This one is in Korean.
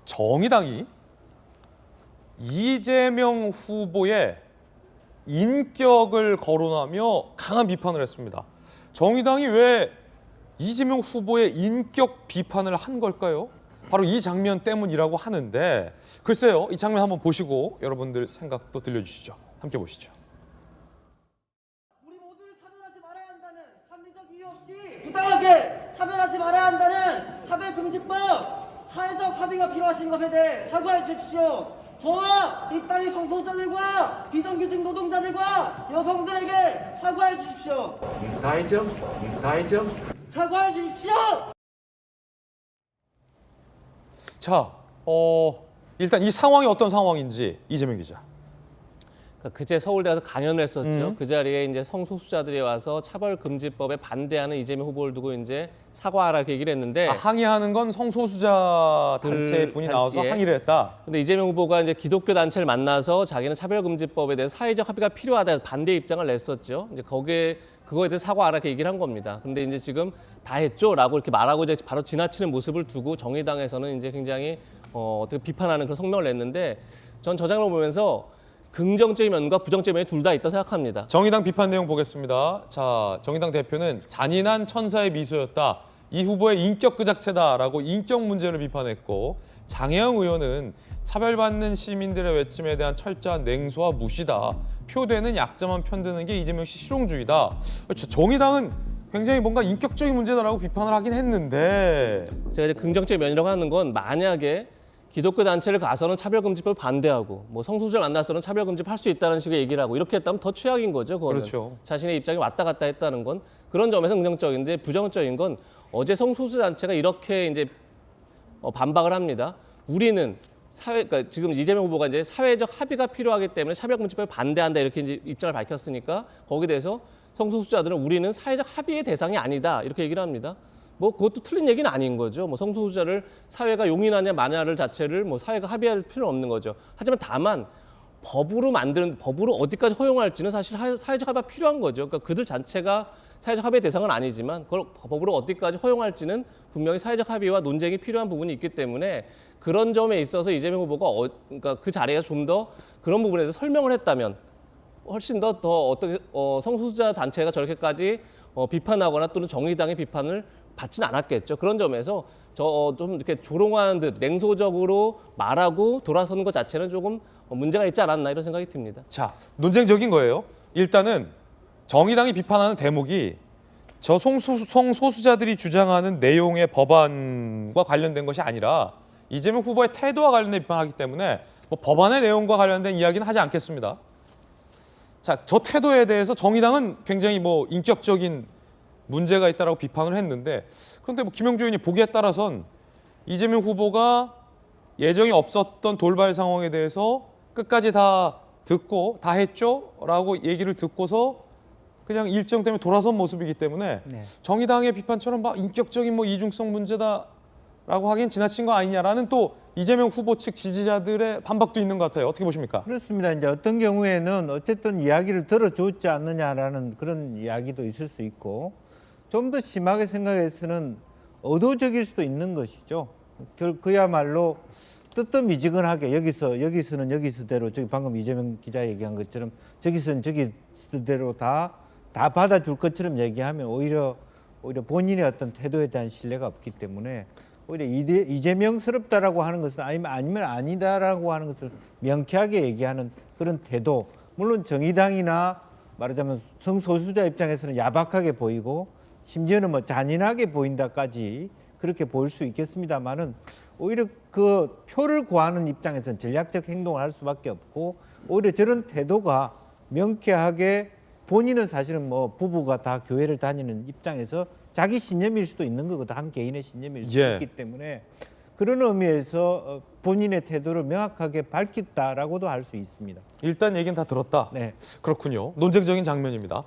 정의당이 이재명 후보의 인격을 거론하며 강한 비판을 했습니다. 정의당이 왜 이재명 후보의 인격 비판을 한 걸까요? 바로 이 장면 때문이라고 하는데 글쎄요. 이 장면 한번 보시고 여러분들 생각도 들려주시죠. 함께 보시죠. 우리 모두를 차별하지 말아야 한다는 합리적 이유 없이 부당하게 차별하지 말아야 한다는 차별금지법 사회적 합의가 필요하신 것에 대해 사과해 주십시오. 저와 이 땅의 성소수자들과 비정규직 노동자들과 여성들에게 사과해 주십시오. 사과해 주십시오. 자, 일단 이 상황이 어떤 상황인지 이재명 기자. 그제 서울대 가서 강연을 했었죠. 그 자리에 이제 성소수자들이 와서 차별금지법에 반대하는 이재명 후보를 두고 이제 사과하라 이렇게 얘기를 했는데 항의하는 건 성소수자 단체 분이 나와서 예. 항의를 했다. 근데 이재명 후보가 이제 기독교 단체를 만나서 자기는 차별금지법에 대해서 사회적 합의가 필요하다 반대 입장을 냈었죠. 이제 그거에 대해서 사과하라 이렇게 얘기를 한 겁니다. 근데 이제 지금 다 했죠라고 이렇게 말하고 이제 바로 지나치는 모습을 두고 정의당에서는 이제 굉장히 어떻게 비판하는 그런 성명을 냈는데 전 저 장면을 보면서 긍정적인 면과 부정적인 면이 둘 다 있다고 생각합니다. 정의당 비판 내용 보겠습니다. 자, 정의당 대표는 잔인한 천사의 미소였다. 이 후보의 인격 그 자체다라고 인격 문제를 비판했고 장혜영 의원은 차별받는 시민들의 외침에 대한 철저한 냉소와 무시다. 표되는 약자만 편드는 게 이재명 씨 실용주의다. 정의당은 굉장히 뭔가 인격적인 문제다라고 비판을 하긴 했는데 제가 이제 긍정적인 면이라고 하는 건 만약에 기독교 단체를 가서는 차별금지법을 반대하고 뭐 성소수자를 만나서는 차별금지법 할 수 있다는 식의 얘기를 하고 이렇게 했다면 더 최악인 거죠. 그거는. 그렇죠. 자신의 입장이 왔다 갔다 했다는 건 그런 점에서 긍정적인데 부정적인 건 어제 성소수자 단체가 이렇게 이제 반박을 합니다. 우리는 그러니까 지금 이재명 후보가 이제 사회적 합의가 필요하기 때문에 차별금지법에 반대한다 이렇게 이제 입장을 밝혔으니까 거기에 대해서 성소수자들은 우리는 사회적 합의의 대상이 아니다 이렇게 얘기를 합니다. 뭐 그것도 틀린 얘기는 아닌 거죠. 뭐 성소수자를 사회가 용인하냐 마냐를 자체를 뭐 사회가 합의할 필요는 없는 거죠. 하지만 다만 법으로 어디까지 허용할지는 사실 사회적 합의가 필요한 거죠. 그러니까 그들 자체가 사회적 합의의 대상은 아니지만 그걸 법으로 어디까지 허용할지는 분명히 사회적 합의와 논쟁이 필요한 부분이 있기 때문에 그런 점에 있어서 이재명 후보가 그러니까 그 자리에서 좀 더 그런 부분에 대해서 설명을 했다면 훨씬 더 어떻게 성소수자 단체가 저렇게까지 비판하거나 또는 정의당의 비판을 받지는 않았겠죠. 그런 점에서 좀 이렇게 조롱하는 듯 냉소적으로 말하고 돌아서는 것 자체는 조금 문제가 있지 않았나 이런 생각이 듭니다. 자, 논쟁적인 거예요. 일단은 정의당이 비판하는 대목이 저 성소수자들이 주장하는 내용의 법안과 관련된 것이 아니라 이재명 후보의 태도와 관련된 비판하기 때문에 뭐 법안의 내용과 관련된 이야기는 하지 않겠습니다. 자, 저 태도에 대해서 정의당은 굉장히 뭐 인격적인 문제가 있다라고 비판을 했는데 그런데 뭐 김영주 의원이 보기에 따라선 이재명 후보가 예정이 없었던 돌발 상황에 대해서 끝까지 다 듣고 다 했죠라고 얘기를 듣고서 그냥 일정 때문에 돌아선 모습이기 때문에 정의당의 비판처럼 막 인격적인 뭐 이중성 문제다라고 하기엔 지나친 거 아니냐라는 또 이재명 후보 측 지지자들의 반박도 있는 것 같아요. 어떻게 보십니까? 그렇습니다. 이제 어떤 경우에는 어쨌든 이야기를 들어줬지 않느냐라는 그런 이야기도 있을 수 있고 좀 더 심하게 생각해서는 의도적일 수도 있는 것이죠. 그야말로 뜨뜻미지근하게 여기서는 여기서대로 저기 방금 이재명 기자 얘기한 것처럼 저기서는 저기서대로 다 받아줄 것처럼 얘기하면 오히려 본인의 어떤 태도에 대한 신뢰가 없기 때문에 오히려 이재명스럽다라고 하는 것은 아니면 아니다라고 하는 것을 명쾌하게 얘기하는 그런 태도. 물론 정의당이나 말하자면 성소수자 입장에서는 야박하게 보이고 심지어는 뭐 잔인하게 보인다까지 그렇게 보일 수 있겠습니다만은 오히려 그 표를 구하는 입장에서는 전략적 행동을 할 수밖에 없고 오히려 저런 태도가 명쾌하게 본인은 사실은 뭐 부부가 다 교회를 다니는 입장에서 자기 신념일 수도 있는 거거든. 한 개인의 신념일 수도 있기 때문에 그런 의미에서 본인의 태도를 명확하게 밝혔다라고도 할 수 있습니다. 일단 얘기는 다 들었다. 네. 그렇군요. 논쟁적인 장면입니다.